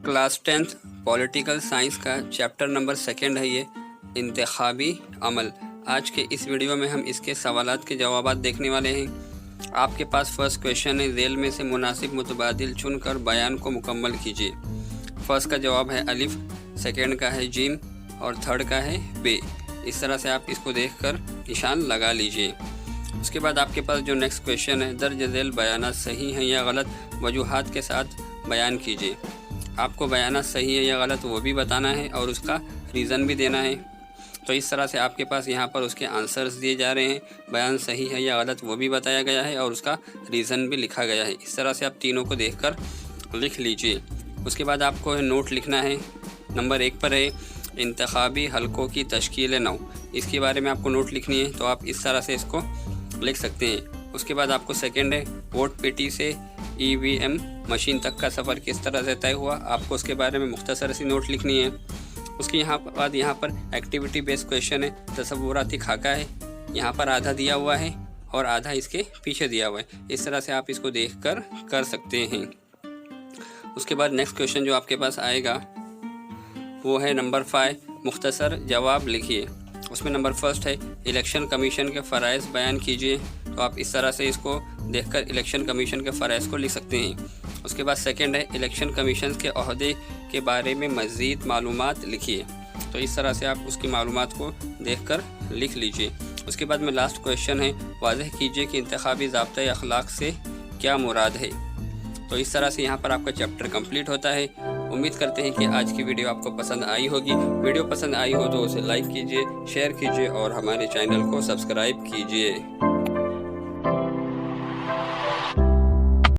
Class 10th political science का chapter number 2 है ये इंतखाबी अमल। आज के इस वीडियो में हम इसके सवालात के जवाबात देखने वाले हैं। आपके पास फर्स्ट क्वेश्चन है, झेल में से मुनासिब मुतबादिल चुनकर बयान को मुकम्मल कीजिए। फर्स्ट का जवाब है अलिफ, सेकंड का है जिम और थर्ड का है बे। इस तरह से आप इसको देखकर निशान लगा लीजिए। उसके बाद आपके पास जो नेक्स्ट क्वेश्चन है, दर्ज झेल बयानात सही हैं या गलत, वजूहात के साथ बयान कीजिए। आपको बयाना सही है या गलत वो भी बताना है और उसका रीज़न भी देना है। तो इस तरह से आपके पास यहाँ पर उसके आंसर्स दिए जा रहे हैं। बयान सही है या गलत वो भी बताया गया है और उसका रीज़न भी लिखा गया है। इस तरह से आप तीनों को देखकर लिख लीजिए। उसके बाद आपको नोट लिखना है। नंबर 1 पर है इंतखाबी हलकों की तश्कील नौ। इसके बारे में आपको नोट लिखनी है, तो आप इस तरह से इसको लिख सकते हैं। उसके बाद आपको सेकंड है वोट पेटी से EVM मशीन तक का सफ़र किस तरह से तय हुआ। आपको उसके बारे में मुख्तसर सी नोट लिखनी है। उसके बाद यहाँ पर एक्टिविटी बेस्ड क्वेश्चन है, तसव्वुराती खाका है। यहाँ पर आधा दिया हुआ है और आधा इसके पीछे दिया हुआ है। इस तरह से आप इसको देखकर कर सकते हैं। उसके बाद नेक्स्ट क्वेश्चन जो आपके पास आएगा वो है नंबर 5, मुख्तसर जवाब लिखिए। उसमें नंबर 1 है इलेक्शन कमीशन के फ़राइज़ बयान कीजिए। तो आप इस तरह से इसको देखकर इलेक्शन कमीशन के फ़राइज़ को लिख सकते हैं। उसके बाद सेकंड है इलेक्शन कमीशन के अहदे के बारे में मज़ीद मालूमात लिखिए। तो इस तरह से आप उसकी मालूमात को देखकर लिख लीजिए। उसके बाद में लास्ट क्वेश्चन है वाज़ेह कीजिए कि इंतखाबी ज़ाब्ता अखलाक से क्या मुराद है। तो इस तरह से यहाँ पर आपका चैप्टर कंप्लीट होता है। उम्मीद करते हैं कि आज की वीडियो आपको पसंद आई होगी। वीडियो पसंद आई हो तो उसे लाइक कीजिए, शेयर कीजिए और हमारे चैनल को सब्सक्राइब कीजिए।